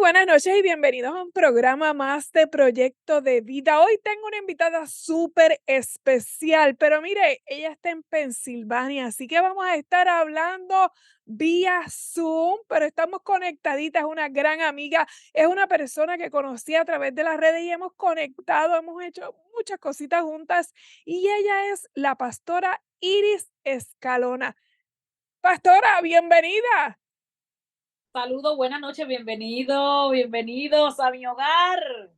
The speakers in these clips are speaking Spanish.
buenas noches y bienvenidos a un programa más de Proyecto de Vida. Hoy tengo una invitada súper especial, pero mire, ella está en Pensilvania, así que vamos a estar hablando vía Zoom, pero estamos conectaditas, es una gran amiga, es una persona que conocí a través de las redes y hemos conectado, hemos hecho muchas cositas juntas y ella es la pastora Iris Escalona. Pastora, bienvenida. Saludos, buenas noches, bienvenidos a mi hogar.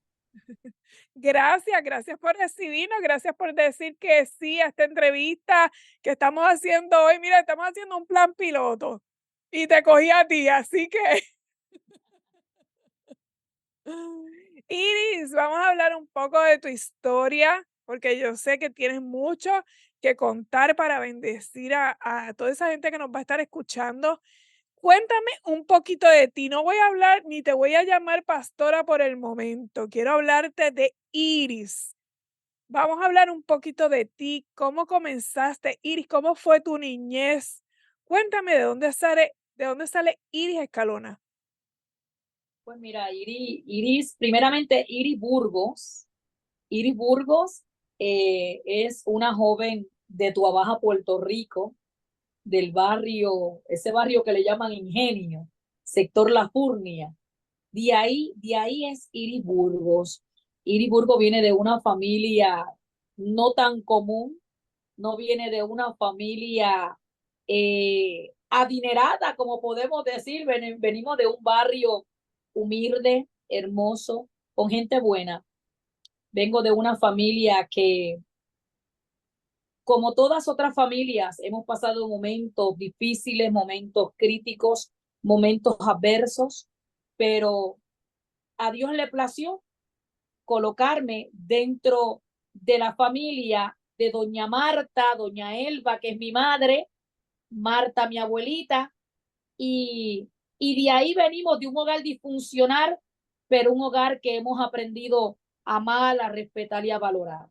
Gracias, gracias por recibirnos, gracias por decir que sí a esta entrevista que estamos haciendo hoy. Mira, estamos haciendo un plan piloto y te cogí a ti, así que Iris, vamos a hablar un poco de tu historia, porque yo sé que tienes mucho que contar para bendecir a toda esa gente que nos va a estar escuchando. Cuéntame un poquito de ti. No voy a hablar ni te voy a llamar pastora por el momento. Quiero hablarte de Iris. Vamos a hablar un poquito de ti, cómo comenzaste, Iris, cómo fue tu niñez. Cuéntame de dónde sale Iris Escalona. Pues mira, primeramente Iris Burgos es una joven de Tuabaja, Puerto Rico, del barrio, ese barrio que le llaman Ingenio, sector La Furnia. De ahí es Iris Burgos. Iris Burgos viene de una familia no tan común, no viene de una familia adinerada, como podemos decir. Venimos de un barrio humilde, hermoso, con gente buena. Vengo de una familia que, como todas otras familias, hemos pasado momentos difíciles, momentos críticos, momentos adversos, pero a Dios le plació colocarme dentro de la familia de doña Marta, doña Elba, que es mi madre, Marta, mi abuelita, y de ahí venimos de un hogar disfuncional, pero un hogar que hemos aprendido a amar, a respetar y a valorar.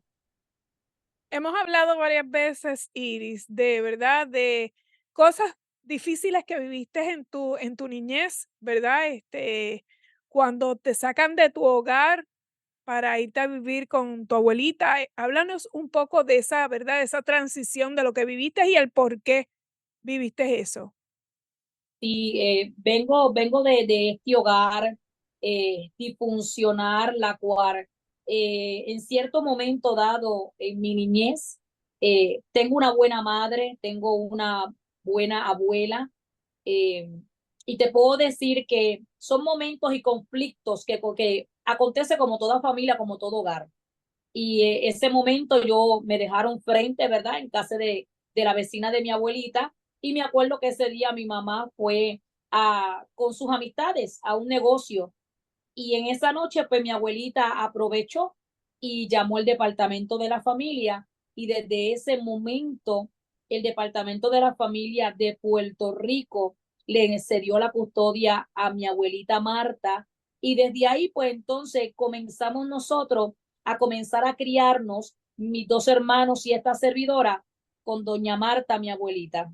Hemos hablado varias veces, Iris, de verdad, de cosas difíciles que viviste en tu niñez, ¿verdad? Cuando te sacan de tu hogar para irte a vivir con tu abuelita. Háblanos un poco de esa, ¿verdad? De esa transición de lo que viviste y el por qué viviste eso. Y vengo de este hogar disfuncional, la cual en cierto momento dado en mi niñez, tengo una buena madre, tengo una buena abuela, eh, y te puedo decir que son momentos y conflictos que acontece como toda familia, como todo hogar. Y ese momento yo me dejaron frente, ¿verdad? En casa de la vecina de mi abuelita. Y me acuerdo que ese día mi mamá fue con sus amistades a un negocio. Y en esa noche, pues mi abuelita aprovechó y llamó al departamento de la familia. Y desde ese momento, el departamento de la familia de Puerto Rico le cedió la custodia a mi abuelita Marta. Y desde ahí, pues entonces comenzamos nosotros a comenzar a criarnos, mis dos hermanos y esta servidora, con doña Marta, mi abuelita.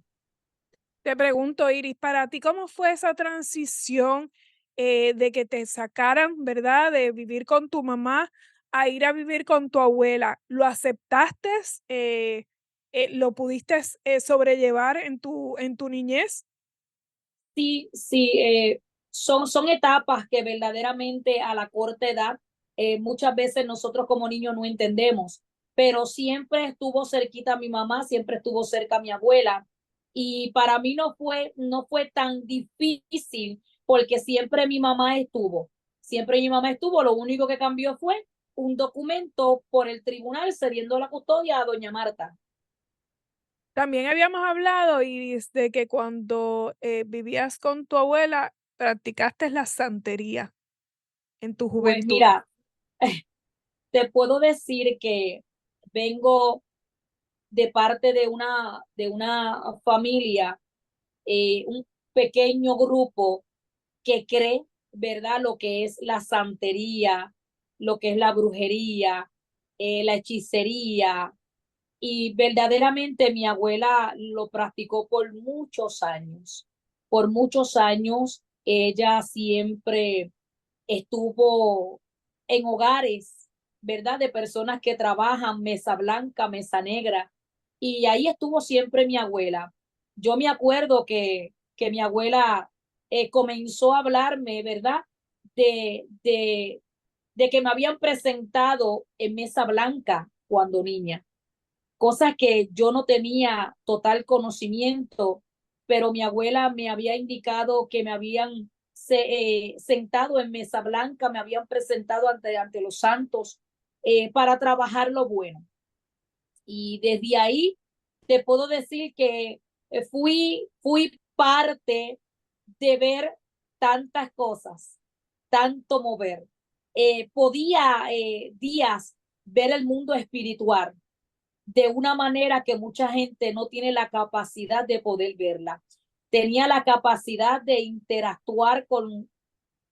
Te pregunto, Iris, para ti, ¿cómo fue esa transición de que te sacaran, ¿verdad? De vivir con tu mamá a ir a vivir con tu abuela. ¿Lo aceptaste? ¿Lo pudiste sobrellevar en tu niñez? Sí, sí, son etapas que verdaderamente a la corta edad muchas veces nosotros como niños no entendemos, pero siempre estuvo cerquita mi mamá, siempre estuvo cerca mi abuela, y para mí no fue tan difícil porque siempre mi mamá estuvo, lo único que cambió fue un documento por el tribunal cediendo la custodia a doña Marta. También habíamos hablado, Iris, de que cuando vivías con tu abuela, practicaste la santería en tu Pues juventud. mira, te puedo decir que vengo de parte de una familia, un pequeño grupo que cree, ¿verdad?, lo que es la santería, lo que es la brujería, la hechicería, y verdaderamente mi abuela lo practicó por muchos años. Por muchos años ella siempre estuvo en hogares, ¿verdad? De personas que trabajan mesa blanca, mesa negra, y ahí estuvo siempre mi abuela. Yo me acuerdo que mi abuela comenzó a hablarme, ¿verdad? De, de, de que me habían presentado en mesa blanca cuando niña, cosas que yo no tenía total conocimiento, pero mi abuela me había indicado que me habían sentado en mesa blanca, me habían presentado ante los santos para trabajar lo bueno. Y desde ahí te puedo decir que fui parte de ver tantas cosas, tanto mover. Podía días ver el mundo espiritual de una manera que mucha gente no tiene la capacidad de poder verla. Tenía la capacidad de interactuar con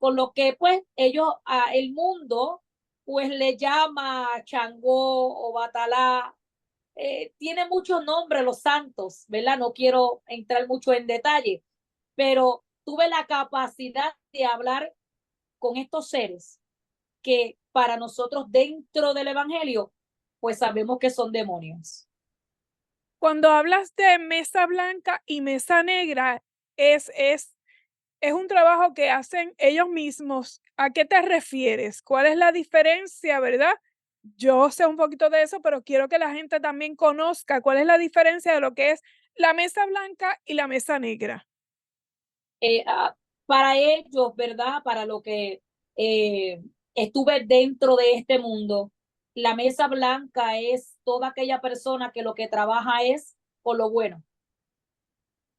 lo que pues ellos, el mundo, pues le llama Changó o Batalá. Tiene muchos nombres los santos, ¿verdad? No quiero entrar mucho en detalle, pero tuve la capacidad de hablar con estos seres que para nosotros dentro del Evangelio, pues sabemos que son demonios. Cuando hablas de mesa blanca y mesa negra, es, es, es un trabajo que hacen ellos mismos. ¿A qué te refieres? ¿Cuál es la diferencia, verdad? Yo sé un poquito de eso, pero quiero que la gente también conozca cuál es la diferencia de lo que es la mesa blanca y la mesa negra. eh, ah, para ellos, ¿verdad? Para lo que eh, estuve dentro de este mundo, la mesa blanca es toda aquella persona que lo que trabaja es por lo bueno,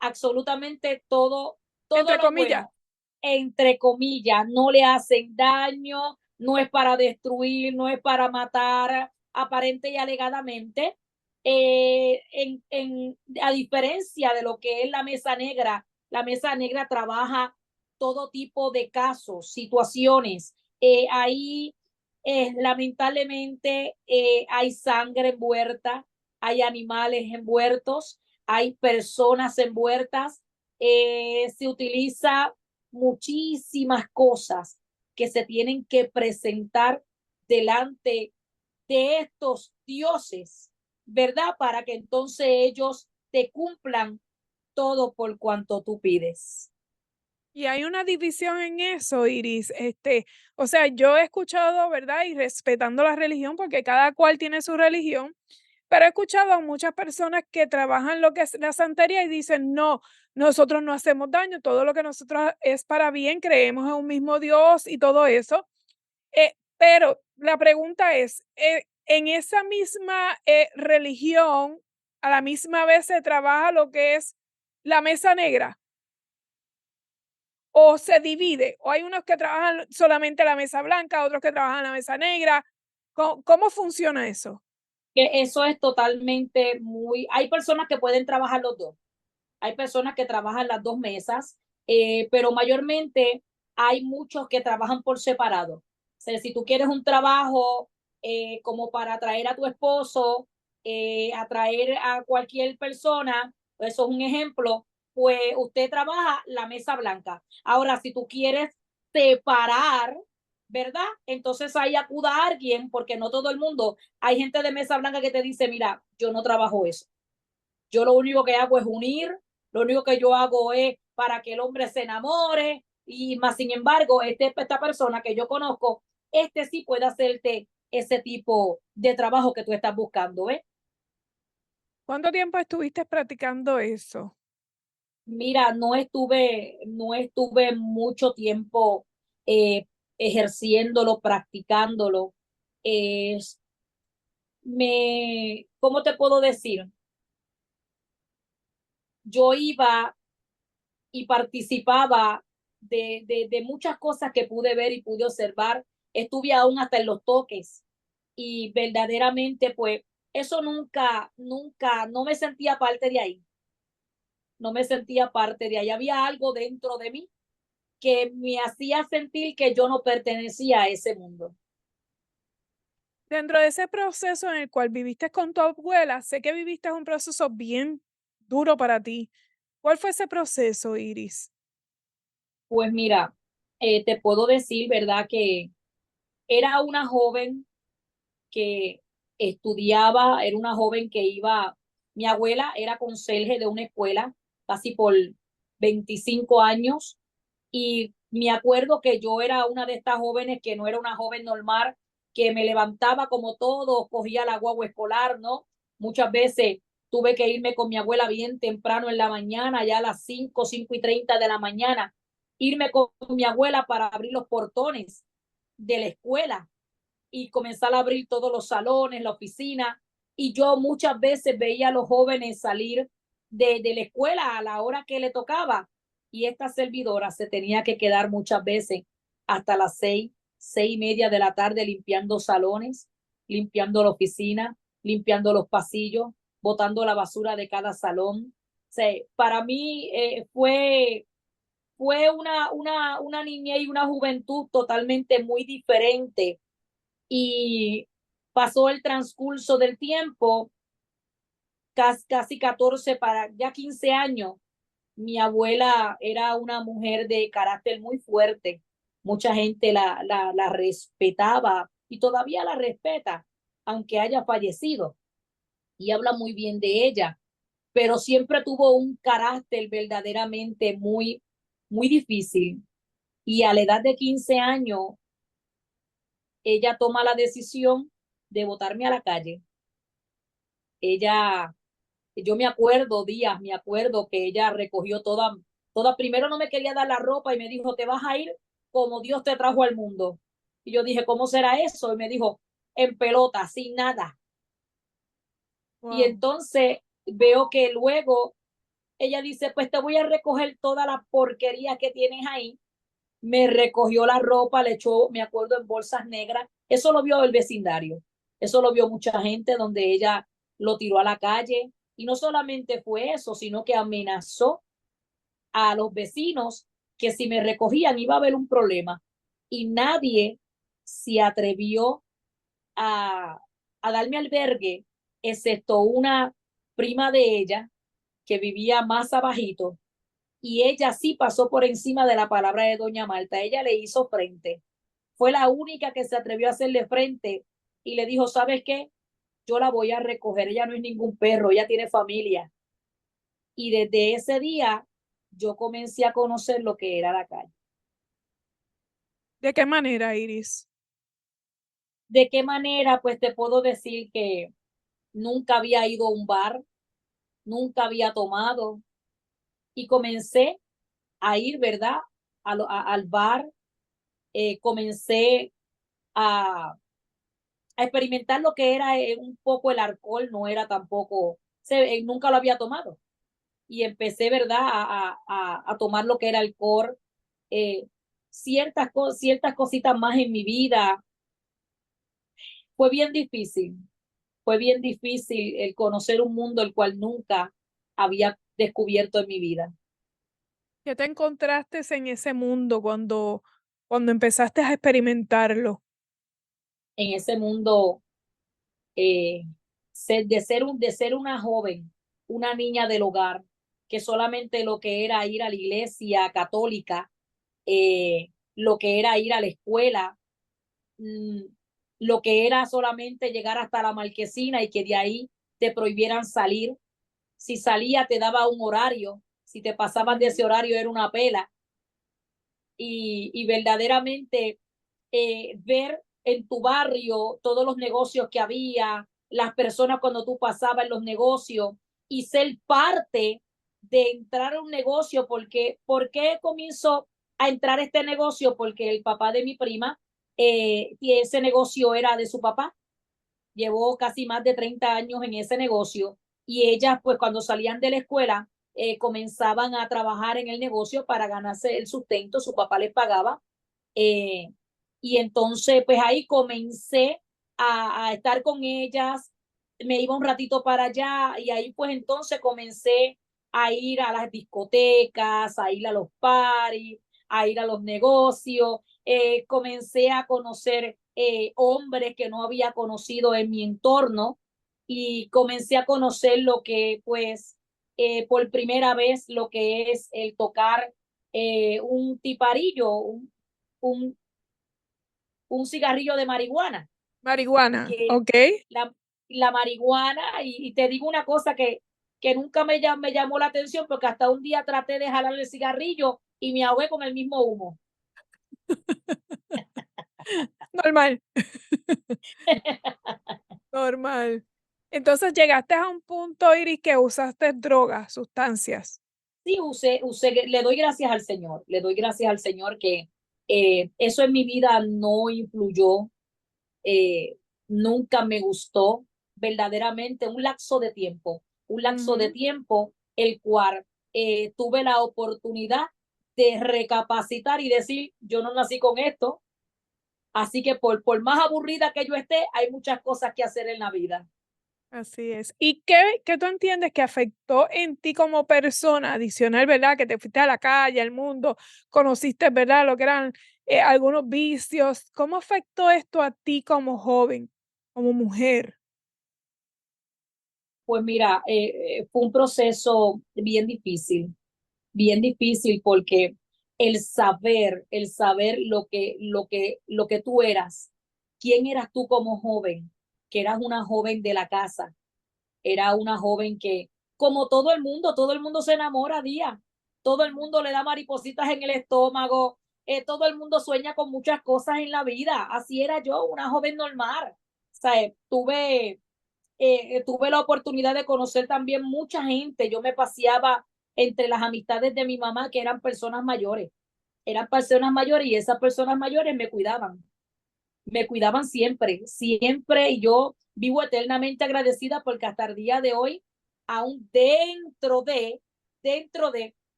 absolutamente todo Entre lo comillas, bueno, entre comillas, no le hacen daño, no es para destruir, no es para matar, aparente y alegadamente. A diferencia de lo que es la mesa negra trabaja todo tipo de casos, situaciones. Ahí lamentablemente hay sangre envuelta, hay animales envueltos, hay personas envueltas, se utiliza muchísimas cosas que se tienen que presentar delante de estos dioses, ¿verdad? Para que entonces ellos te cumplan todo por cuanto tú pides. y hay una división en eso, Iris. O sea, yo he escuchado, ¿verdad? Y respetando la religión, porque cada cual tiene su religión, pero he escuchado a muchas personas que trabajan lo que es la santería y dicen, no, nosotros no hacemos daño, todo lo que nosotros es para bien, creemos en un mismo Dios y todo eso. Pero la pregunta es, en esa misma religión, a la misma vez se trabaja lo que es la mesa negra o se divide, o hay unos que trabajan solamente la mesa blanca, otros que trabajan la mesa negra. ¿Cómo funciona eso? Que eso es totalmente muy... Hay personas que pueden trabajar los dos. Hay personas que trabajan las dos mesas, pero mayormente hay muchos que trabajan por separado. O sea, si tú quieres un trabajo como para atraer a tu esposo, atraer a cualquier persona, eso es un ejemplo, pues usted trabaja la mesa blanca. Ahora, si tú quieres separar, ¿verdad? Entonces ahí acuda a alguien, porque no todo el mundo, hay gente de mesa blanca que te dice, mira, yo no trabajo eso. Yo lo único que hago es unir, lo único que yo hago es para que el hombre se enamore y más sin embargo, esta persona que yo conozco, sí puede hacerte ese tipo de trabajo que tú estás buscando, ¿eh? ¿Cuánto tiempo estuviste practicando eso? Mira, no estuve mucho tiempo ejerciéndolo, practicándolo. Eh, ¿Cómo te puedo decir? Yo iba y participaba de muchas cosas que pude ver y pude observar. Estuve aún hasta en los toques y verdaderamente pues eso nunca, no me sentía parte de ahí, no me sentía parte de ahí. Había algo dentro de mí que me hacía sentir que yo no pertenecía a ese mundo. Dentro de ese proceso en el cual viviste con tu abuela, sé que viviste un proceso bien duro para ti. ¿Cuál fue ese proceso, Iris? Pues mira, te puedo decir, ¿verdad? Que era una joven que estudiaba, era una joven que iba, mi abuela era conserje de una escuela casi por 25 años y me acuerdo que yo era una de estas jóvenes que no era una joven normal, que me levantaba como todo, cogía la guagua escolar, ¿no? Muchas veces tuve que irme con mi abuela bien temprano en la mañana, ya a las 5:30 de la mañana, irme con mi abuela para abrir los portones de la escuela y comenzar a abrir todos los salones, la oficina. Y yo muchas veces veía a los jóvenes salir de la escuela a la hora que le tocaba. Y esta servidora se tenía que quedar muchas veces hasta las 6:30 de la tarde limpiando salones, limpiando la oficina, limpiando los pasillos, botando la basura de cada salón. O sea, para mí fue una niñez y una juventud totalmente muy diferente y pasó el transcurso del tiempo, casi 14 para ya 15 años. Mi abuela era una mujer de carácter muy fuerte. Mucha gente la respetaba y todavía la respeta, aunque haya fallecido, y habla muy bien de ella, pero siempre tuvo un carácter verdaderamente muy difícil. Y a la edad de 15 años, ella toma la decisión de botarme a la calle. Ella, yo me acuerdo días, me acuerdo que ella recogió primero no me quería dar la ropa y me dijo, te vas a ir como Dios te trajo al mundo. Y yo dije, ¿cómo será eso? Y me dijo, en pelota, sin nada. Y Wow. entonces veo que luego ella dice, pues te voy a recoger toda la porquería que tienes ahí. Me recogió la ropa, le echó, me acuerdo, en bolsas negras. Eso lo vio el vecindario. Eso lo vio mucha gente donde ella lo tiró a la calle. Y no solamente fue eso, sino que amenazó a los vecinos que si me recogían iba a haber un problema. Y nadie se atrevió a, a darme albergue, excepto una prima de ella que vivía más abajito, y ella sí pasó por encima de la palabra de doña Marta. Ella le hizo frente. Fue la única que se atrevió a hacerle frente y le dijo, ¿sabes qué? Yo la voy a recoger. Ella no es ningún perro, ella tiene familia. Y desde ese día yo comencé a conocer lo que era la calle. ¿De qué manera, Iris? ¿De qué manera? Pues te puedo decir que nunca había ido a un bar, nunca había tomado y comencé a ir, ¿verdad? Al bar, comencé a experimentar lo que era un poco el alcohol, no era tampoco, nunca lo había tomado. Y empecé, ¿verdad?, a tomar lo que era alcohol, eh, ciertas cositas más en mi vida. Fue bien difícil, fue bien difícil el conocer un mundo el cual nunca había descubierto en mi vida. ¿Qué te encontraste en ese mundo cuando empezaste a experimentarlo? En ese mundo, eh, de ser una joven, una niña del hogar, que solamente lo que era ir a la iglesia católica, lo que era ir a la escuela, mm, lo que era solamente llegar hasta la marquesina y que de ahí te prohibieran salir. Si salía te daba un horario, si te pasaban de ese horario era una pela. Y verdaderamente ver en tu barrio todos los negocios que había, las personas cuando tú pasabas en los negocios y ser parte de entrar a un negocio, porque ¿por qué comienzo a entrar a este negocio? Porque el papá de mi prima, y ese negocio era de su papá, llevó casi más de 30 años en ese negocio y ellas pues cuando salían de la escuela comenzaban a trabajar en el negocio para ganarse el sustento, su papá les pagaba, eh, y entonces pues ahí comencé a estar con ellas, me iba un ratito para allá y ahí pues entonces comencé a ir a las discotecas, a ir a los paris, a ir a los negocios, comencé a conocer hombres que no había conocido en mi entorno y comencé a conocer lo que pues por primera vez lo que es el tocar un tiparillo, un, un cigarrillo de marihuana, Marihuana, que ¿ok? la, la marihuana, y te digo una cosa que nunca me llamó la atención, porque hasta un día traté de jalar el cigarrillo y me ahogué con el mismo humo. Normal, normal. Entonces llegaste a un punto, Iris, que usaste drogas, sustancias. Sí, le doy gracias al Señor, le doy gracias al Señor que eso en mi vida no influyó, eh, nunca me gustó, verdaderamente un lapso de Ujú. tiempo el cual tuve la oportunidad de recapacitar y decir, yo no nací con esto, así que por más aburrida que yo esté, hay muchas cosas que hacer en la vida. Así es. ¿Y qué tú entiendes que afectó en ti como persona adicional, verdad? Que te fuiste a la calle, al mundo, conociste, ¿verdad? Lo que eran algunos vicios. ¿Cómo afectó esto a ti como joven, como mujer? Pues mira, fue un proceso bien difícil porque el saber lo que tú eras, quién eras tú como joven, que eras una joven de la casa, era una joven que, como todo el mundo se enamora día, todo el mundo le da maripositas en el estómago, todo el mundo sueña con muchas cosas en la vida, así era yo, una joven normal. O sea, tuve la oportunidad de conocer también mucha gente. Yo me paseaba entre las amistades de mi mamá, que eran personas mayores y esas personas mayores me cuidaban siempre, siempre, y yo vivo eternamente agradecida porque hasta el día de hoy, aún dentro de,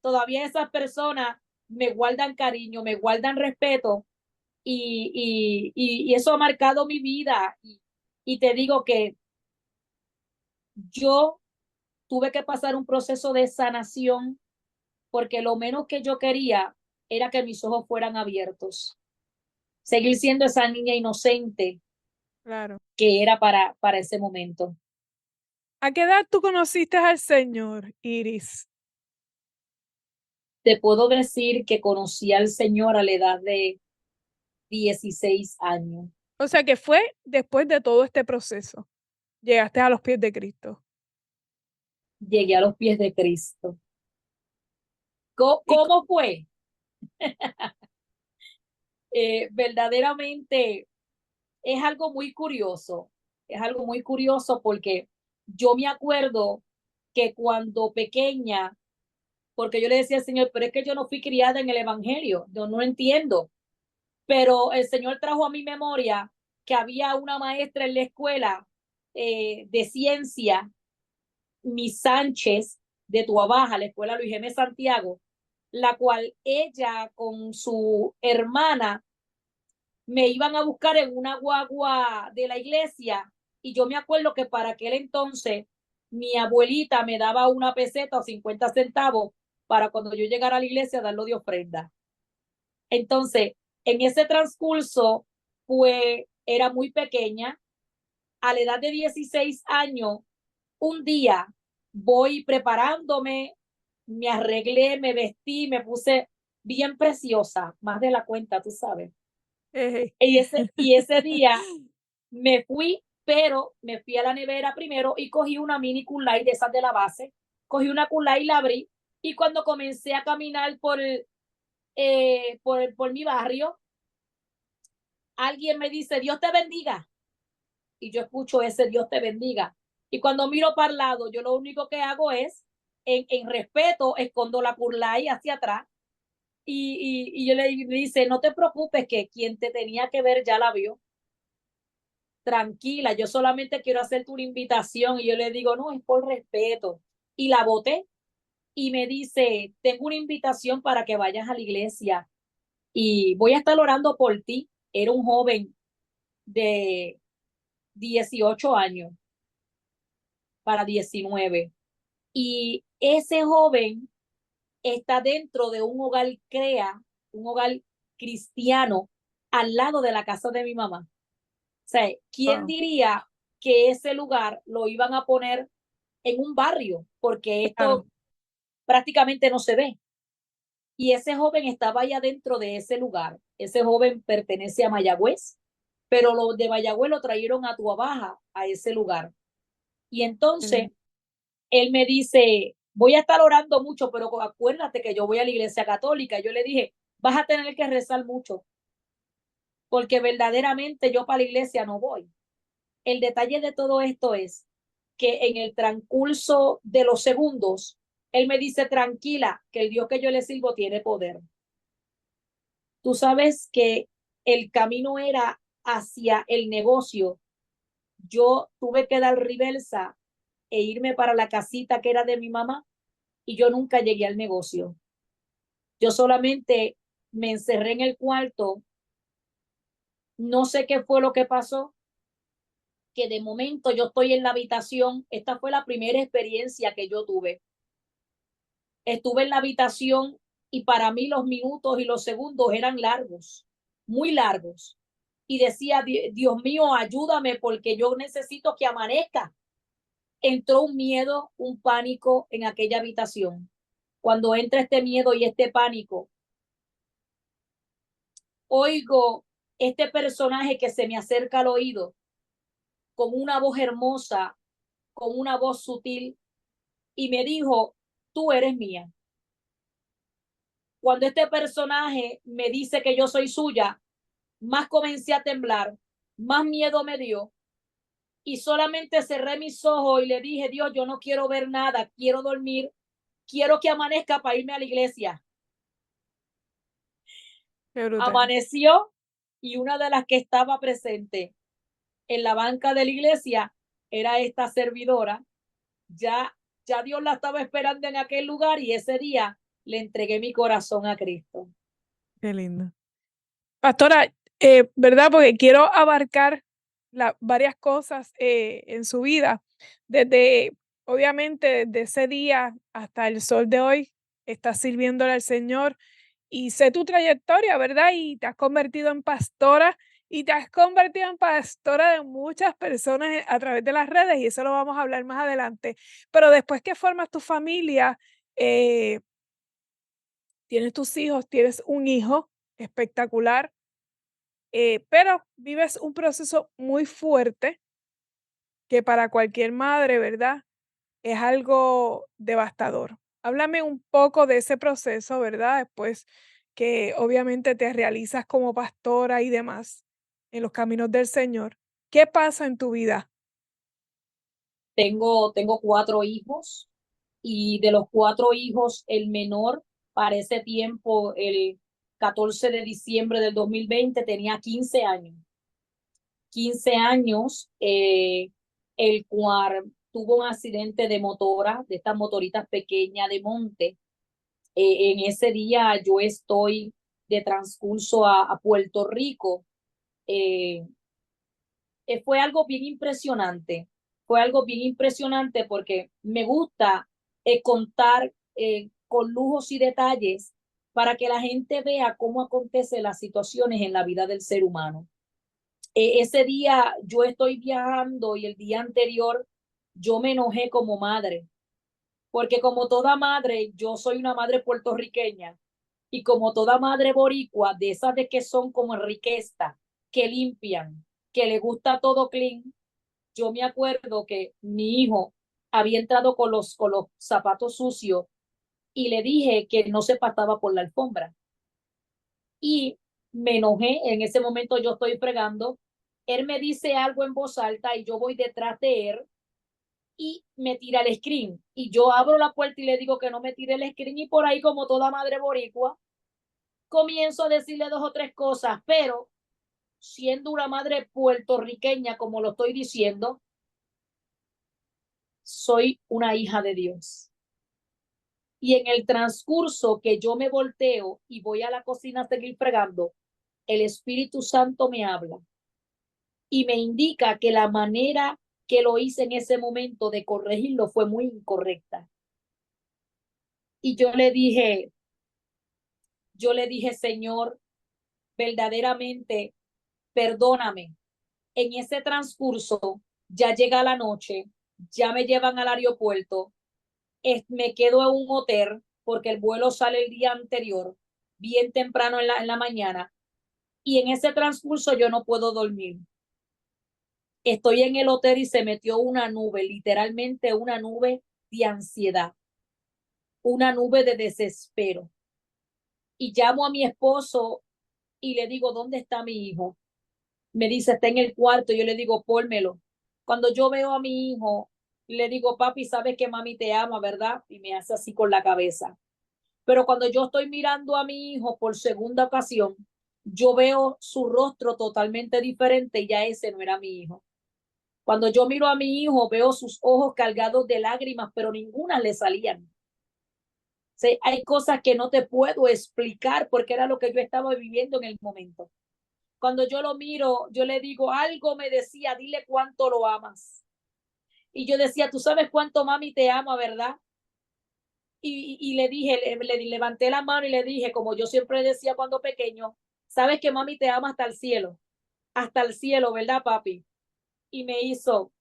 todavía esas personas me guardan cariño, me guardan respeto y eso ha marcado mi vida. Y te digo que yo tuve que pasar un proceso de sanación porque lo menos que yo quería era que mis ojos fueran abiertos, seguir siendo esa niña inocente Claro. que era para ese momento. ¿A qué edad tú conociste al Señor, Iris? Te puedo decir que conocí al Señor a la edad de 16 años. O sea, que fue después de todo este proceso. Llegaste a los pies de Cristo. Llegué a los pies de Cristo. Y co- ¿Cómo fue? Verdaderamente es algo muy curioso. Es algo muy curioso porque yo me acuerdo que cuando pequeña, porque yo le decía al Señor, pero es que yo no fui criada en el Evangelio, yo no entiendo. Pero el Señor trajo a mi memoria que había una maestra en la escuela de ciencia, Miss Sánchez, de Tuabaja, la escuela Luis M. Santiago, la cual ella con su hermana me iban a buscar en una guagua de la iglesia y yo me acuerdo que para aquel entonces mi abuelita me daba una peseta o 50 centavos para cuando yo llegara a la iglesia darlo de ofrenda. Entonces, en ese transcurso, pues era muy pequeña. A la edad de 16 años, un día voy preparándome, me arreglé, me vestí, me puse bien preciosa, más de la cuenta, tú sabes. eh, Y ese día me fui, pero me fui a la nevera primero y cogí una mini Kulai de esas de la base, cogí una Kulai y la abrí, y cuando comencé a caminar por mi barrio, alguien me dice, Dios te bendiga, y yo escucho ese Dios te bendiga. Y cuando miro para el lado, yo lo único que hago es, en respeto, escondo la Kulai hacia atrás, y yo le dice, no te preocupes, que quien te tenía que ver ya la vio. Tranquila, yo solamente quiero hacerte una invitación. Y yo le digo, no, es por respeto. Y la boté y me dice, tengo una invitación para que vayas a la iglesia y voy a estar orando por ti. Era un joven de 18 años para 19. Y ese joven está dentro de un hogar un hogar cristiano, al lado de la casa de mi mamá. O sea, ¿quién wow, diría que ese lugar lo iban a poner en un barrio? Porque claro. esto prácticamente no se ve. y ese joven estaba allá dentro de ese lugar. Ese joven pertenece a Mayagüez, pero los de Mayagüez lo trajeron a Tuabaja, a ese lugar. Y entonces él me dice, voy a estar orando mucho, pero acuérdate que yo voy a la iglesia católica. Yo le dije, vas a tener que rezar mucho, porque verdaderamente yo para la iglesia no voy. El detalle de todo esto es que en el transcurso de los segundos, él me dice, tranquila, que el Dios que yo le sirvo tiene poder. Tú sabes que el camino era hacia el negocio. Yo tuve que dar reversa e irme para la casita que era de mi mamá y yo nunca llegué al negocio. Yo solamente me encerré en el cuarto, no sé qué fue lo que pasó, que de momento yo estoy en la habitación. Esta fue la primera experiencia que yo tuve. Estuve en la habitación y para mí los minutos y los segundos eran largos, muy largos. Y decía, Dios mío, ayúdame porque yo necesito que amanezca. Entró un miedo, un pánico en aquella habitación. Cuando entra este miedo y este pánico, oigo este personaje que se me acerca al oído con una voz hermosa, con una voz sutil, y me dijo, tú eres mía. Cuando este personaje me dice que yo soy suya, más comencé a temblar, más miedo me dio y solamente cerré mis ojos y le dije, Dios, yo no quiero ver nada, quiero dormir, quiero que amanezca para irme a la iglesia. Qué brutal. Amaneció y una de las que estaba presente en la banca de la iglesia era esta servidora. Ya, ya Dios la estaba esperando en aquel lugar y ese día le entregué mi corazón a Cristo. Qué lindo. Pastora, ¿verdad? Porque quiero abarcar varias cosas en su vida. Desde, obviamente, desde ese día hasta el sol de hoy, estás sirviéndole al Señor y sé tu trayectoria, ¿verdad? Y te has convertido en pastora y te has convertido en pastora de muchas personas a través de las redes y eso lo vamos a hablar más adelante. Pero después que formas tu familia, eh, tienes tus hijos, tienes un hijo espectacular, pero vives un proceso muy fuerte que para cualquier madre, ¿verdad? Es algo devastador. Háblame un poco de ese proceso, ¿verdad? Después que obviamente te realizas como pastora y demás en los caminos del Señor. ¿Qué pasa en tu vida? Tengo 4 hijos y de los 4 hijos, el menor para ese tiempo, el 14 de diciembre del 2020, tenía 15 años. 15 años, el cual tuvo un accidente de motora, de estas motoritas pequeñas de monte. En ese día yo estoy de transcurso a Puerto Rico. Eh, fue algo bien impresionante. Fue algo bien impresionante porque me gusta contar con lujos y detalles para que la gente vea cómo acontecen las situaciones en la vida del ser humano. Ese día yo estoy viajando y el día anterior yo me enojé como madre, porque como toda madre, yo soy una madre puertorriqueña y como toda madre boricua, de esas de que son como riqueza, que limpian, que le gusta todo clean. Yo me acuerdo que mi hijo había entrado con los zapatos sucios y le dije que no se pasaba por la alfombra. Y me enojé, en ese momento yo estoy fregando, él me dice algo en voz alta y yo voy detrás de él y me tira el screen. Y yo abro la puerta y le digo que no me tire el screen y por ahí como toda madre boricua, comienzo a decirle 2 o 3 cosas, pero siendo una madre puertorriqueña, como lo estoy diciendo, soy una hija de Dios. Y en el transcurso que yo me volteo y voy a la cocina a seguir fregando, el Espíritu Santo me habla y me indica que la manera que lo hice en ese momento de corregirlo fue muy incorrecta. Y yo le dije, Señor, verdaderamente, perdóname. En ese transcurso, ya llega la noche, ya me llevan al aeropuerto, me quedo en un hotel porque el vuelo sale el día anterior, bien temprano en la mañana, y en ese transcurso yo no puedo dormir. Estoy en el hotel y se metió una nube, literalmente una nube de ansiedad, una nube de desespero. Y llamo a mi esposo y le digo, ¿dónde está mi hijo? Me dice, está en el cuarto. Yo le digo, pónmelo. Cuando yo veo a mi hijo, le digo, papi, sabes que mami te ama, ¿verdad? Y me hace así con la cabeza. Pero cuando yo estoy mirando a mi hijo por segunda ocasión, yo veo su rostro totalmente diferente y ya ese no era mi hijo. Cuando yo miro a mi hijo, veo sus ojos cargados de lágrimas, pero ninguna le salían. Sí, hay cosas que no te puedo explicar porque era lo que yo estaba viviendo en el momento. Cuando yo lo miro, yo le digo, algo me decía, dile cuánto lo amas. Y yo decía, tú sabes cuánto mami te ama, ¿verdad? Y le dije, le levanté la mano y le dije, como yo siempre decía cuando pequeño, sabes que mami te ama hasta el cielo, ¿verdad, papi? Y me hizo,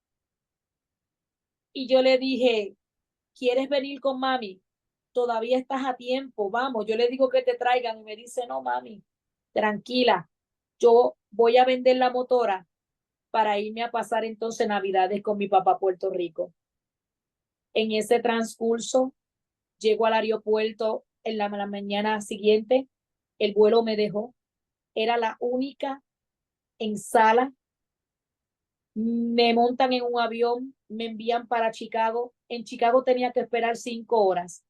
y yo le dije, ¿quieres venir con mami? Todavía estás a tiempo, vamos. Yo le digo que te traigan y me dice, no, mami, tranquila, yo voy a vender la motora para irme a pasar entonces Navidades con mi papá a Puerto Rico. En ese transcurso, llego al aeropuerto en la mañana siguiente, el vuelo me dejó, era la única en sala, me montan en un avión, me envían para Chicago, en Chicago tenía que esperar 5 horas.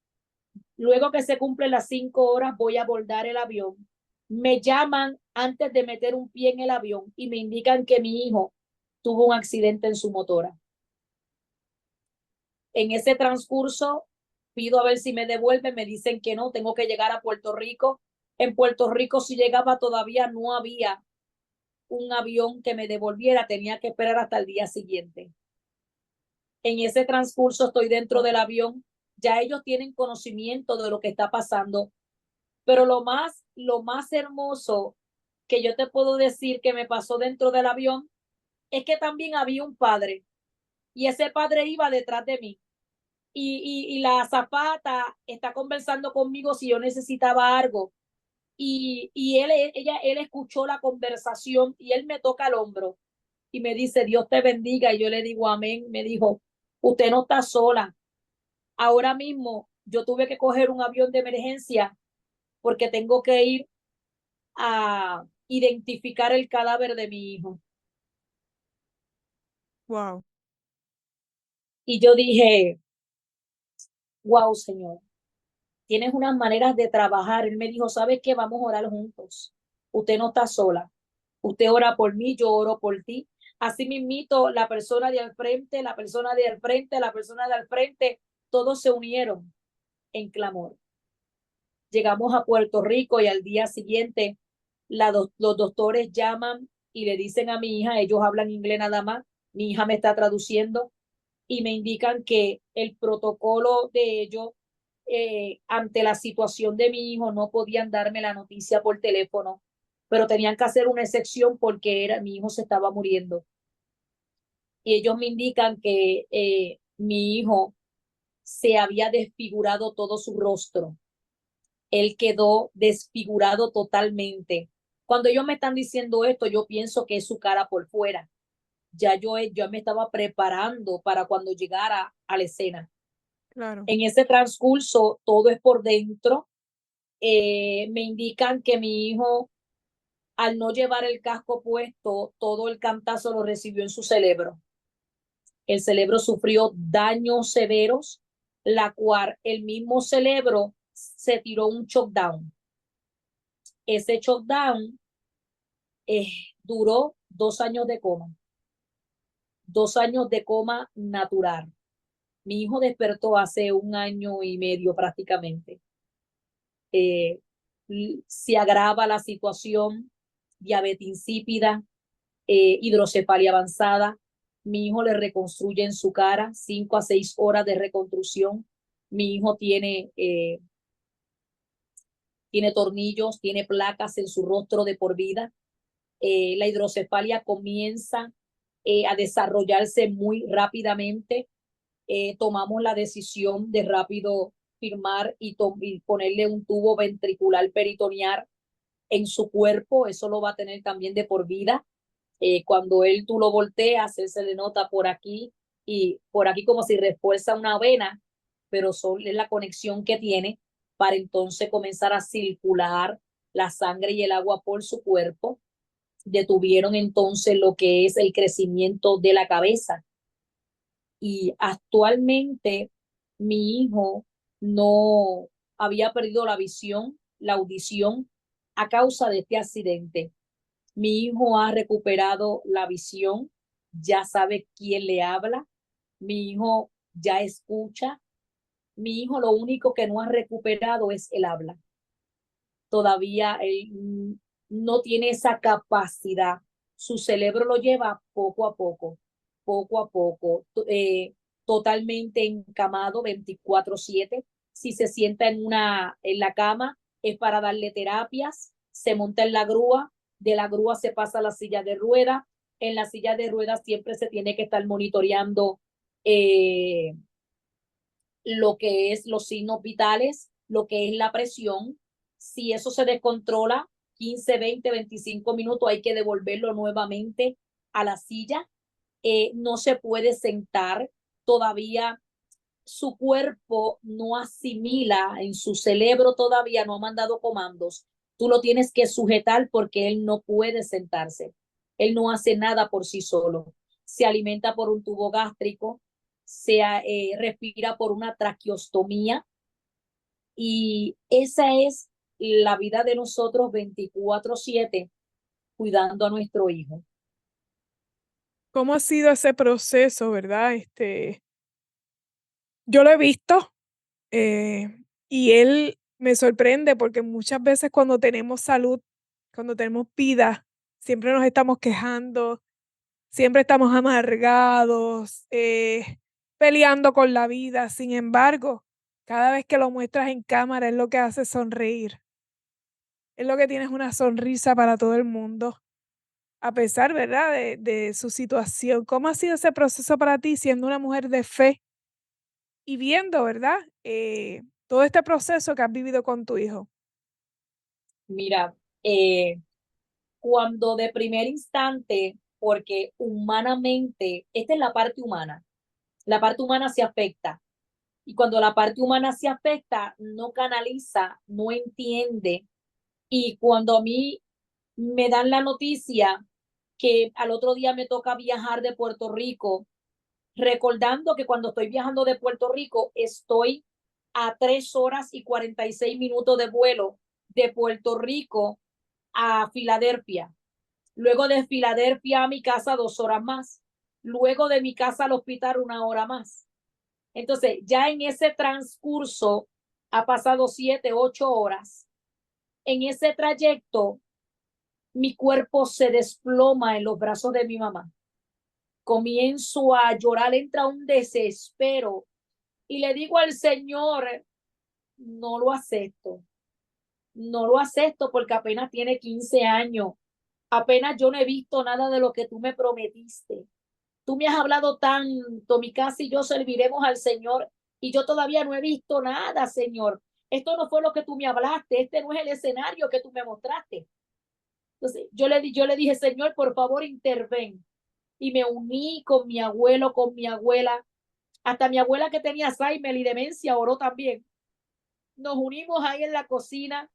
Luego que se cumplen las 5 horas, voy a abordar el avión. Me llaman antes de meter un pie en el avión y me indican que mi hijo tuvo un accidente en su motora. En ese transcurso, pido a ver si me devuelven, me dicen que no, tengo que llegar a Puerto Rico. En Puerto Rico, si llegaba todavía no había un avión que me devolviera, tenía que esperar hasta el día siguiente. En ese transcurso estoy dentro del avión, ya ellos tienen conocimiento de lo que está pasando, pero lo más hermoso que yo te puedo decir que me pasó dentro del avión es que también había un padre y ese padre iba detrás de mí. Y la azafata está conversando conmigo si yo necesitaba algo. Él escuchó la conversación y él me toca el hombro y me dice, Dios te bendiga. Y yo le digo, amén. Me dijo, usted no está sola. Ahora mismo yo tuve que coger un avión de emergencia porque tengo que ir a identificar el cadáver de mi hijo. Wow. Y yo dije, wow, Señor, tienes unas maneras de trabajar. Él me dijo, ¿sabes qué? Vamos a orar juntos. Usted no está sola. Usted ora por mí, yo oro por ti. Así mismito, la persona de al frente, la persona de al frente, la persona de al frente, todos se unieron en clamor. Llegamos a Puerto Rico y al día siguiente los doctores llaman y le dicen a mi hija, ellos hablan inglés nada más, mi hija me está traduciendo y me indican que el protocolo de ellos ante la situación de mi hijo no podían darme la noticia por teléfono, pero tenían que hacer una excepción porque mi hijo se estaba muriendo. Y ellos me indican que mi hijo se había desfigurado todo su rostro. Él quedó desfigurado totalmente. Cuando ellos me están diciendo esto, yo pienso que es su cara por fuera. Yo me estaba preparando para cuando llegara a la escena. Claro. En ese transcurso, todo es por dentro. Me indican que mi hijo, al no llevar el casco puesto, todo el cantazo lo recibió en su cerebro. El cerebro sufrió daños severos, la cual el mismo cerebro se tiró un shockdown. Ese shockdown eh, duró 2 años de coma, 2 años de coma natural. Mi hijo despertó hace 1 año y medio prácticamente. Eh, se agrava la situación, diabetes insípida, hidrocefalia avanzada. Mi hijo le reconstruye en su cara 5 a 6 horas de reconstrucción. Mi hijo tiene tornillos, tiene placas en su rostro de por vida. La hidrocefalia comienza a desarrollarse muy rápidamente. Tomamos la decisión de rápido firmar y ponerle un tubo ventricular peritoneal en su cuerpo, eso lo va a tener también de por vida. Cuando tú lo volteas, él se le nota por aquí y por aquí como si refuerza una vena, pero es la conexión que tiene para entonces comenzar a circular la sangre y el agua por su cuerpo. Detuvieron entonces lo que es el crecimiento de la cabeza y actualmente mi hijo no había perdido la visión, la audición a causa de este accidente. Mi hijo ha recuperado la visión, ya sabe quién le habla, mi hijo ya escucha, mi hijo lo único que no ha recuperado es el habla. Todavía él no tiene esa capacidad. Su cerebro lo lleva poco a poco, totalmente encamado 24/7. Si se sienta en la cama, es para darle terapias, se monta en la grúa, de la grúa se pasa a la silla de ruedas, en la silla de ruedas siempre se tiene que estar monitoreando eh, lo que es los signos vitales, lo que es la presión. Si eso se descontrola, 15, 20, 25 minutos, hay que devolverlo nuevamente a la silla. No se puede sentar, todavía su cuerpo no asimila, en su cerebro todavía no ha mandado comandos. Tú lo tienes que sujetar porque él no puede sentarse. Él no hace nada por sí solo. Se alimenta por un tubo gástrico, respira por una traqueostomía y esa es la vida de nosotros 24/7 cuidando a nuestro hijo. ¿Cómo ha sido ese proceso, verdad? Yo lo he visto, eh, y él me sorprende porque muchas veces cuando tenemos salud, cuando tenemos vida, siempre nos estamos quejando, siempre estamos amargados, peleando con la vida. Sin embargo, cada vez que lo muestras en cámara, es lo que hace sonreír. Es lo que tienes una sonrisa para todo el mundo, a pesar, ¿verdad?, de su situación. ¿Cómo ha sido ese proceso para ti siendo una mujer de fe y viendo, ¿verdad?, todo este proceso que has vivido con tu hijo? Mira, cuando de primer instante, porque humanamente, esta es la parte humana se afecta. Y cuando la parte humana se afecta, no canaliza, no entiende. Y cuando a mí me dan la noticia que al otro día me toca viajar de Puerto Rico, recordando que cuando estoy viajando de Puerto Rico, estoy a 3 horas y 46 minutos de vuelo de Puerto Rico a Filadelfia. Luego de Filadelfia a mi casa 2 horas más. Luego de mi casa al hospital 1 hora más. Entonces, ya en ese transcurso ha pasado 7, 8 horas. En ese trayecto, mi cuerpo se desploma en los brazos de mi mamá. Comienzo a llorar, entra un desespero y le digo al Señor, no lo acepto, no lo acepto porque apenas tiene 15 años, apenas yo no he visto nada de lo que tú me prometiste. Tú me has hablado tanto, mi casa y yo serviremos al Señor y yo todavía no he visto nada, Señor. Esto no fue lo que tú me hablaste, este no es el escenario que tú me mostraste. Entonces, yo le dije, Señor, por favor, interven. Y me uní con mi abuelo, con mi abuela, hasta mi abuela que tenía Alzheimer y demencia oró también. Nos unimos ahí en la cocina,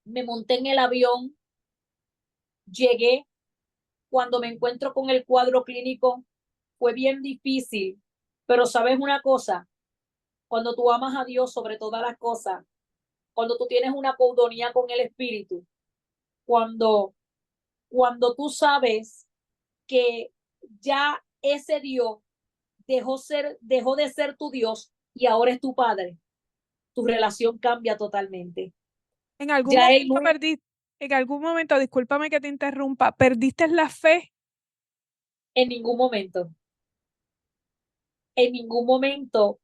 me monté en el avión, llegué. Cuando me encuentro con el cuadro clínico, fue bien difícil, pero sabes una cosa, cuando tú amas a Dios sobre todas las cosas, cuando tú tienes una coudonía con el Espíritu, cuando, cuando tú sabes que ya ese Dios dejó de ser tu Dios y ahora es tu Padre, tu relación cambia totalmente. En algún Ya él momento no es en algún momento, discúlpame que te interrumpa, ¿perdiste la fe? en ningún momento, en ningún momento,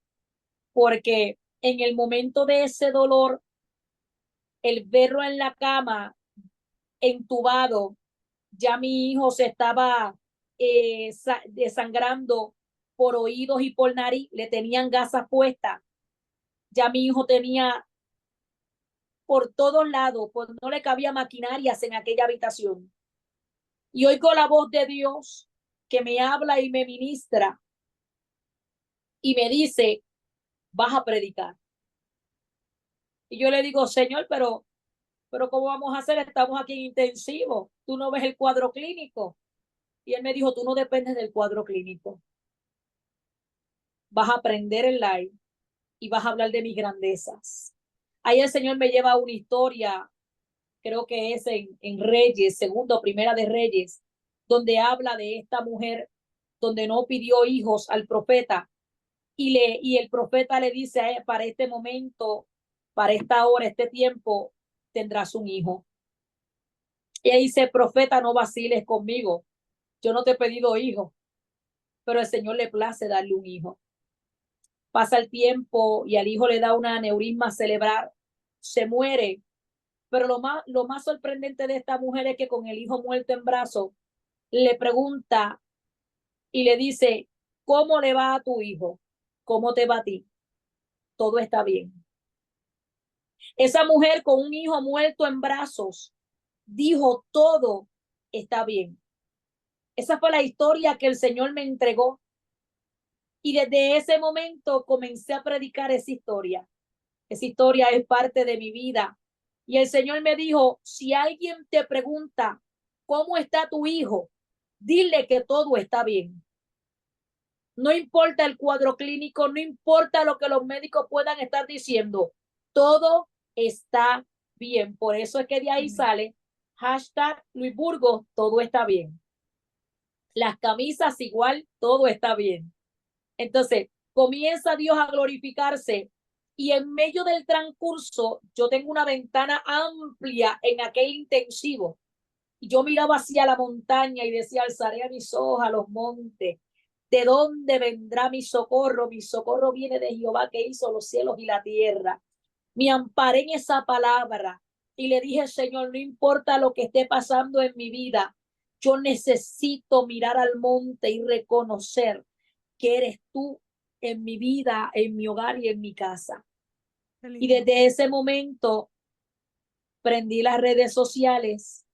porque en el momento de ese dolor, el verlo en la cama, entubado, ya mi hijo se estaba desangrando por oídos y por nariz, le tenían gasas puestas. Ya mi hijo tenía por todos lados, pues no le cabía maquinarias en aquella habitación. Y oigo la voz de Dios que me habla y me ministra y me dice, vas a predicar. Y yo le digo, Señor, pero ¿cómo vamos a hacer? Estamos aquí en intensivo. Tú no ves el cuadro clínico. Y él me dijo, tú no dependes del cuadro clínico. Vas a aprender el live y vas a hablar de mis grandezas. Ahí el Señor me lleva a una historia, creo que es en Reyes, segundo, primera de Reyes, donde habla de esta mujer, donde no pidió hijos al profeta, y el profeta le dice a él, para este momento, para esta hora, este tiempo, tendrás un hijo. Y ella dice, profeta, no vaciles conmigo, yo no te he pedido hijo, pero el Señor le place darle un hijo. Pasa el tiempo y al hijo le da una aneurisma cerebral, se muere. Pero lo más sorprendente de esta mujer es que con el hijo muerto en brazos, le pregunta y le dice, ¿cómo le va a tu hijo? ¿Cómo te va a ti? Todo está bien. Esa mujer con un hijo muerto en brazos dijo, todo está bien. Esa fue la historia que el Señor me entregó. Y desde ese momento comencé a predicar esa historia. Esa historia es parte de mi vida. Y el Señor me dijo, si alguien te pregunta, ¿cómo está tu hijo? Dile que todo está bien. No importa el cuadro clínico, no importa lo que los médicos puedan estar diciendo, todo está bien. Por eso es que de ahí sale hashtag Luis Burgos, todo está bien. Las camisas igual, todo está bien. Entonces, comienza Dios a glorificarse y en medio del transcurso yo tengo una ventana amplia en aquel intensivo y yo miraba hacia la montaña y decía, alzaré a mis ojos a los montes. ¿De dónde vendrá mi socorro? Mi socorro viene de Jehová que hizo los cielos y la tierra. Me amparé en esa palabra y le dije, Señor, no importa lo que esté pasando en mi vida, yo necesito mirar al monte y reconocer que eres tú en mi vida, en mi hogar y en mi casa. Y desde ese momento prendí las redes sociales,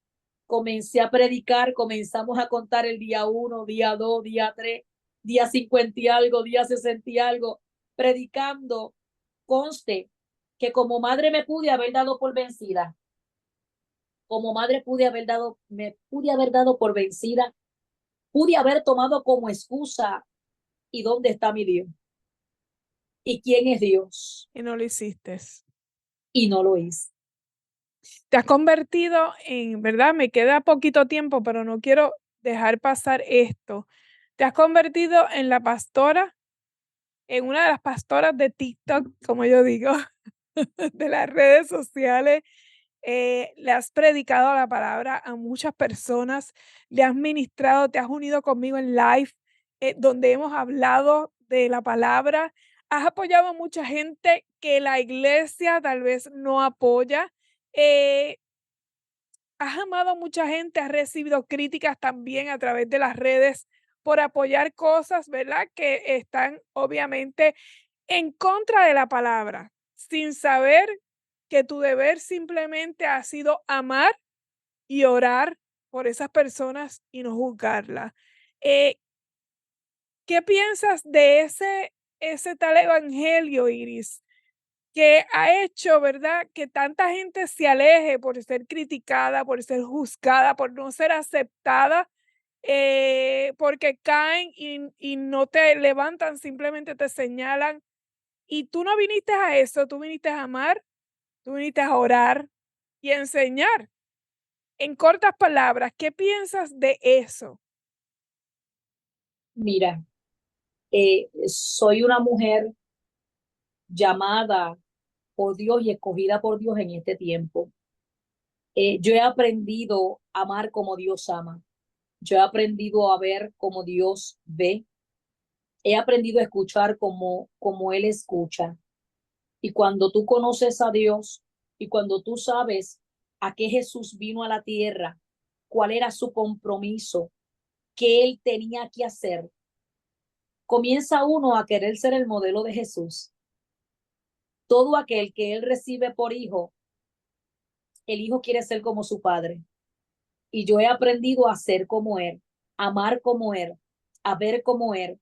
comencé a predicar, comenzamos a contar el día 1, día 2, día 3, día 50 y algo, día 60 y algo, predicando. Conste que como madre me pude haber dado por vencida, como madre me pude haber dado por vencida, pude haber tomado como excusa, ¿y dónde está mi Dios? ¿Y quién es Dios? Y no lo hiciste. Y no lo hice. Te has convertido en, ¿verdad? Me queda poquito tiempo, pero no quiero dejar pasar esto. Te has convertido en la pastora, en una de las pastoras de TikTok, como yo digo, de las redes sociales. Le has predicado la palabra a muchas personas, le has ministrado, te has unido conmigo en live, donde hemos hablado de la palabra. Has apoyado a mucha gente que la iglesia tal vez no apoya. Eh, Has amado a mucha gente, has recibido críticas también a través de las redes por apoyar cosas, ¿verdad? Que están obviamente en contra de la palabra, sin saber que tu deber simplemente ha sido amar y orar por esas personas y no juzgarlas. Eh, ¿Qué piensas de ese tal evangelio, Iris, que ha hecho, verdad, que tanta gente se aleje por ser criticada, por ser juzgada, por no ser aceptada, porque caen y no te levantan, simplemente te señalan? Y tú no viniste a eso, tú viniste a amar, tú viniste a orar y a enseñar. En cortas palabras, ¿qué piensas de eso? Mira, soy una mujer llamada por Dios y escogida por Dios en este tiempo. Yo he aprendido a amar como Dios ama. Yo he aprendido a ver como Dios ve. He aprendido a escuchar como Él escucha. Y cuando tú conoces a Dios y cuando tú sabes a qué Jesús vino a la tierra, cuál era su compromiso, qué Él tenía que hacer, comienza uno a querer ser el modelo de Jesús. todo aquel que él recibe por hijo, el hijo quiere ser como su padre. Y yo he aprendido a ser como él, a amar como él, a ver como él.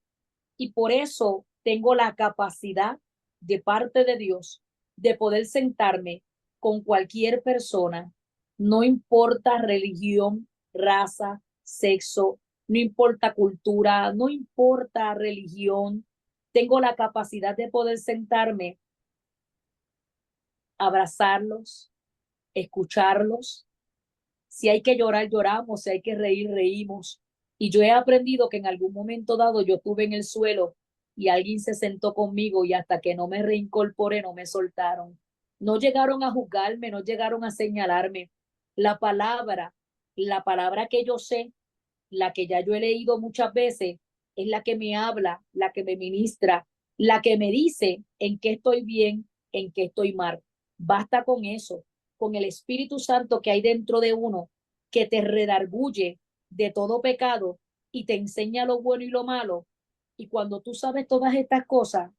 Y por eso tengo la capacidad de parte de Dios de poder sentarme con cualquier persona, no importa religión, raza, sexo, no importa cultura, no importa religión. Tengo la capacidad de poder sentarme, abrazarlos, escucharlos. Si hay que llorar, lloramos, si hay que reír, reímos. Y yo he aprendido que en algún momento dado yo estuve en el suelo y alguien se sentó conmigo y hasta que no me reincorporé no me soltaron. No llegaron a juzgarme, no llegaron a señalarme. La la palabra que yo sé, la que ya yo he leído muchas veces, es la que me habla, la que me ministra, la que me dice en qué estoy bien, en qué estoy mal. Basta con eso, con el Espíritu Santo que hay dentro de uno, que te redarguye de todo pecado y te enseña lo bueno y lo malo. Y cuando tú sabes todas estas cosas,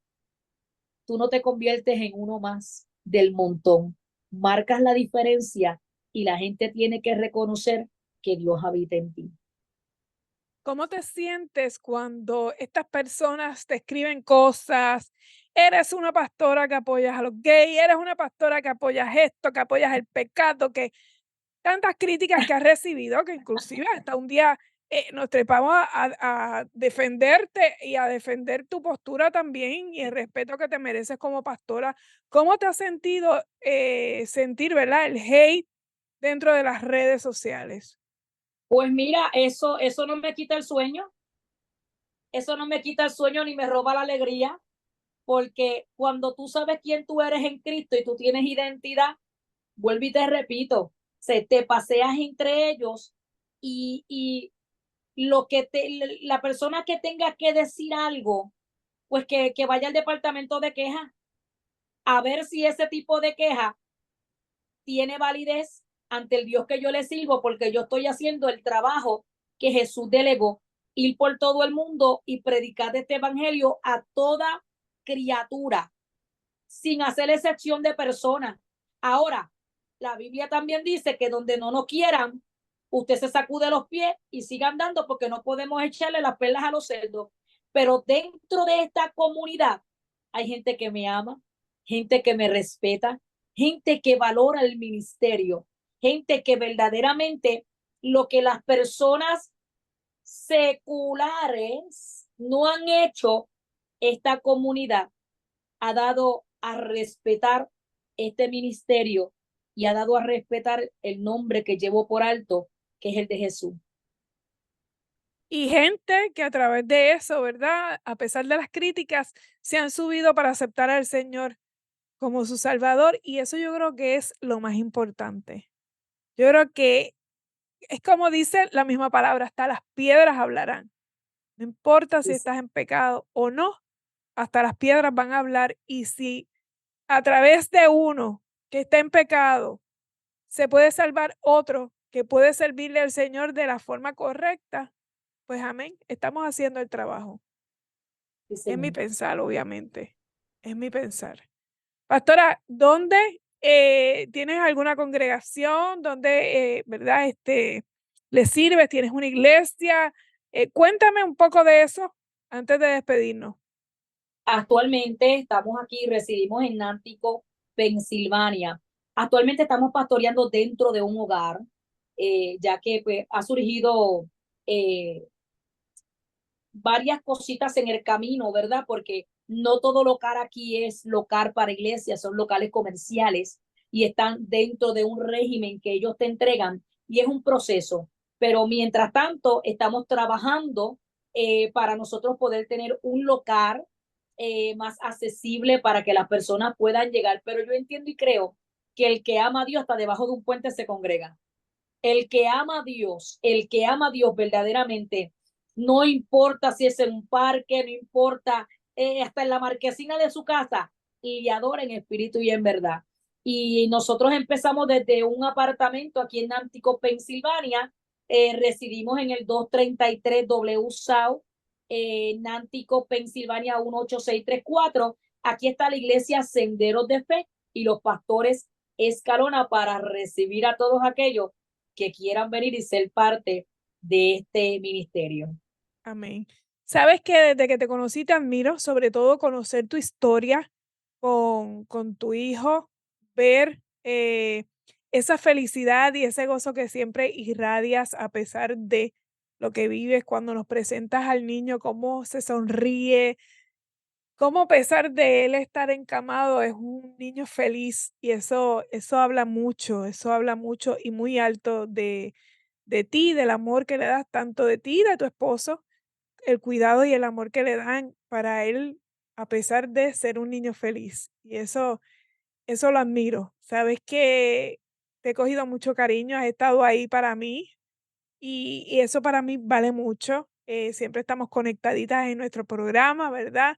tú no te conviertes en uno más del montón. Marcas la diferencia y la gente tiene que reconocer que Dios habita en ti. ¿Cómo te sientes cuando estas personas te escriben cosas? Eres una pastora que apoyas a los gays, eres una pastora que apoyas esto, que apoyas el pecado, que tantas críticas que has recibido, que inclusive hasta un día nos trepamos a defenderte y a defender tu postura también y el respeto que te mereces como pastora. ¿Cómo te has sentido sentir, verdad, el hate dentro de las redes sociales? Pues mira, eso no me quita el sueño, eso no me quita el sueño ni me roba la alegría, porque cuando tú sabes quién tú eres en Cristo y tú tienes identidad, vuelvo y te repito, se te paseas entre ellos y lo que la persona que tenga que decir algo, pues que vaya al departamento de queja a ver si ese tipo de queja tiene validez ante el Dios que yo le sirvo, porque yo estoy haciendo el trabajo que Jesús delegó, ir por todo el mundo y predicar este evangelio a toda criatura, sin hacer excepción de personas. Ahora, la Biblia también dice que donde no nos quieran, usted se sacude los pies y siga andando porque no podemos echarle las perlas a los cerdos. Pero dentro de esta comunidad hay gente que me ama, gente que me respeta, gente que valora el ministerio, gente que verdaderamente lo que las personas seculares no han hecho, esta comunidad ha dado a respetar este ministerio y ha dado a respetar el nombre que llevo por alto, que es el de Jesús. Y gente que a través de eso, ¿verdad? A pesar de las críticas, se han subido para aceptar al Señor como su Salvador y eso yo creo que es lo más importante. Yo creo que es como dice la misma palabra, hasta las piedras hablarán. No importa si estás en pecado o no, hasta las piedras van a hablar y si a través de uno que está en pecado se puede salvar otro que puede servirle al Señor de la forma correcta, pues amén, estamos haciendo el trabajo. Sí, Es mi señor. pensar, obviamente, es mi pensar. Pastora, ¿dónde tienes alguna congregación? ¿Dónde, verdad, le sirves? ¿Tienes una iglesia? Cuéntame un poco de eso antes de despedirnos. Actualmente estamos aquí, residimos en Nántico, Pensilvania. Actualmente estamos pastoreando dentro de un hogar, ya que pues, ha surgido eh, varias cositas en el camino, ¿verdad? Porque no todo local aquí es local para iglesias, son locales comerciales y están dentro de un régimen que ellos te entregan y es un proceso. Pero mientras tanto, estamos trabajando para nosotros poder tener un local más accesible para que las personas puedan llegar. Pero yo entiendo y creo que el que ama a Dios hasta debajo de un puente se congrega. El que ama a Dios, el que ama a Dios verdaderamente, no importa si es en un parque, no importa, hasta en la marquesina de su casa, y adora en espíritu y en verdad. Y nosotros empezamos desde un apartamento aquí en Nántico, Pensilvania, residimos en el 233 W South, Nántico, Pensilvania 18634, aquí está la iglesia Senderos de Fe y los pastores Escalona para recibir a todos aquellos que quieran venir y ser parte de este ministerio. Amén. Sabes que desde que te conocí te admiro, sobre todo conocer tu historia con tu hijo, ver esa felicidad y ese gozo que siempre irradias a pesar de lo que vives cuando nos presentas al niño, cómo se sonríe, cómo a pesar de él estar encamado es un niño feliz y eso habla mucho y muy alto de ti, del amor que le das tanto de ti y de tu esposo, el cuidado y el amor que le dan para él, a pesar de ser un niño feliz. Y eso lo admiro. Sabes que te he cogido mucho cariño, has estado ahí para mí y eso para mí vale mucho. Siempre estamos conectaditas en nuestro programa, ¿verdad?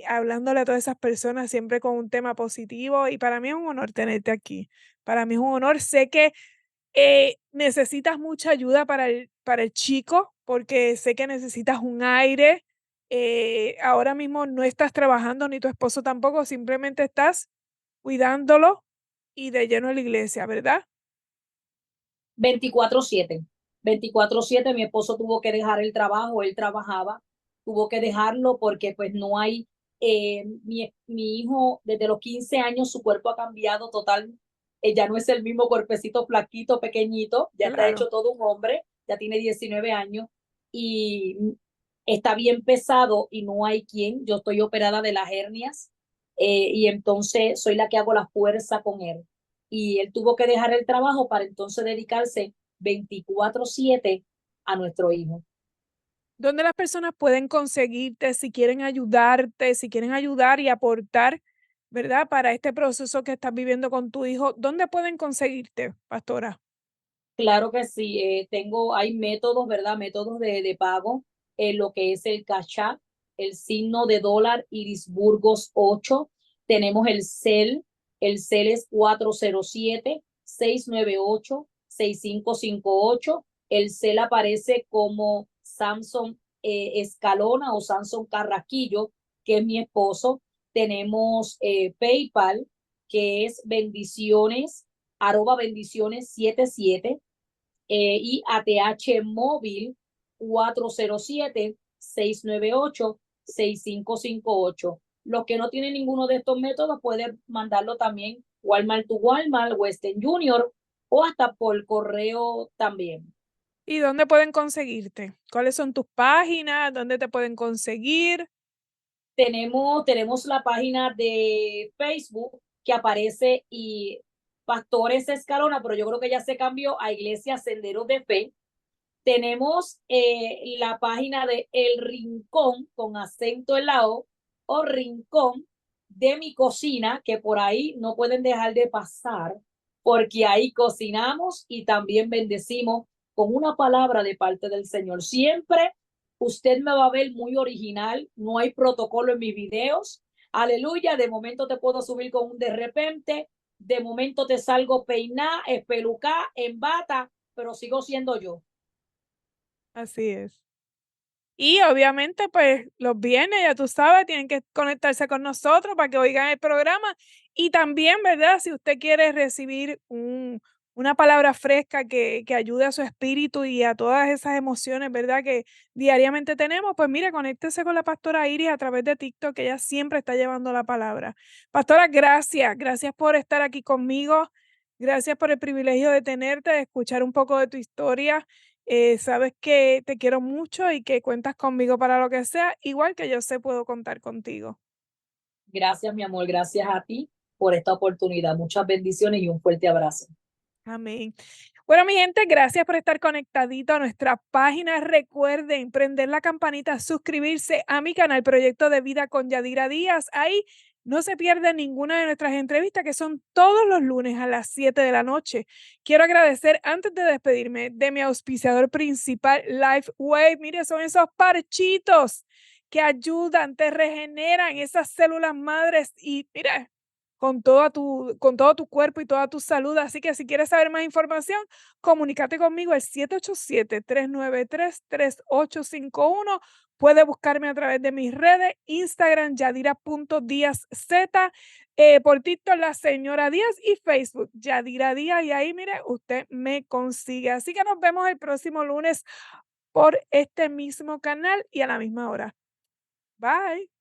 Hablándole a todas esas personas siempre con un tema positivo y para mí es un honor tenerte aquí. Para mí es un honor. Sé que necesitas mucha ayuda para el chico, porque sé que necesitas un aire. Ahora mismo no estás trabajando, ni tu esposo tampoco, simplemente estás cuidándolo y de lleno en la iglesia, ¿verdad? 24/7. 24/7 mi esposo tuvo que dejar el trabajo, él trabajaba, tuvo que dejarlo porque pues no hay, mi hijo desde los 15 años su cuerpo ha cambiado total, ya no es el mismo cuerpecito flaquito, pequeñito, ya está Claro. hecho todo un hombre, ya tiene 19 años y está bien pesado y no hay quien, yo estoy operada de las hernias y entonces soy la que hago la fuerza con él y él tuvo que dejar el trabajo para entonces dedicarse 24/7 a nuestro hijo. ¿Dónde las personas pueden conseguirte si quieren ayudarte, si quieren ayudar y aportar, ¿verdad? Para este proceso que estás viviendo con tu hijo, ¿dónde pueden conseguirte, pastora? Claro que sí, hay métodos, ¿verdad? Métodos de pago, lo que es el Cash App, el signo de dólar Iris Burgos 8. Tenemos el CEL es 407-698-6558. El CEL aparece como Samson Escalona o Samson Carraquillo, que es mi esposo. Tenemos PayPal, que es bendiciones, @bendiciones 77 y ATH móvil 407-698-6558. Los que no tienen ninguno de estos métodos pueden mandarlo también Walmart to Walmart, Western Junior o hasta por correo también. ¿Y dónde pueden conseguirte? ¿Cuáles son tus páginas? ¿Dónde te pueden conseguir? Tenemos la página de Facebook que aparece y Pastores Escalona, pero yo creo que ya se cambió a Iglesia Senderos de Fe. Tenemos la página de El Rincón con acento en la o Rincón de mi cocina, que por ahí no pueden dejar de pasar, porque ahí cocinamos y también bendecimos con una palabra de parte del Señor. Siempre usted me va a ver muy original, no hay protocolo en mis videos. Aleluya, de momento te puedo subir con un de repente, de momento te salgo peiná, espelucá, en bata, pero sigo siendo yo. Así es. Y obviamente, pues los viernes, ya tú sabes, tienen que conectarse con nosotros para que oigan el programa. Y también, ¿verdad? Si usted quiere recibir una palabra fresca que ayude a su espíritu y a todas esas emociones, ¿verdad? Que diariamente tenemos, pues mire, conéctese con la pastora Iris a través de TikTok, que ella siempre está llevando la palabra. Pastora, gracias. Gracias por estar aquí conmigo. Gracias por el privilegio de tenerte, de escuchar un poco de tu historia. Sabes que te quiero mucho y que cuentas conmigo para lo que sea, igual que yo sé puedo contar contigo. Gracias, mi amor, gracias a ti por esta oportunidad. Muchas bendiciones y un fuerte abrazo. Amén. Bueno, mi gente, gracias por estar conectadito a nuestra página. Recuerden prender la campanita, suscribirse a mi canal Proyecto de Vida con Yadira Díaz. Ahí no se pierde ninguna de nuestras entrevistas que son todos los lunes a las 7 de la noche. Quiero agradecer antes de despedirme de mi auspiciador principal, LifeWave. Mire, son esos parchitos que ayudan, te regeneran esas células madres y mira, con todo tu cuerpo y toda tu salud. Así que si quieres saber más información, comunícate conmigo al 787-393-3851. Puedes buscarme a través de mis redes, Instagram, yadira.díazz, por TikTok, la señora Díaz, y Facebook, Yadira Díaz, y ahí, mire, usted me consigue. Así que nos vemos el próximo lunes por este mismo canal y a la misma hora. Bye.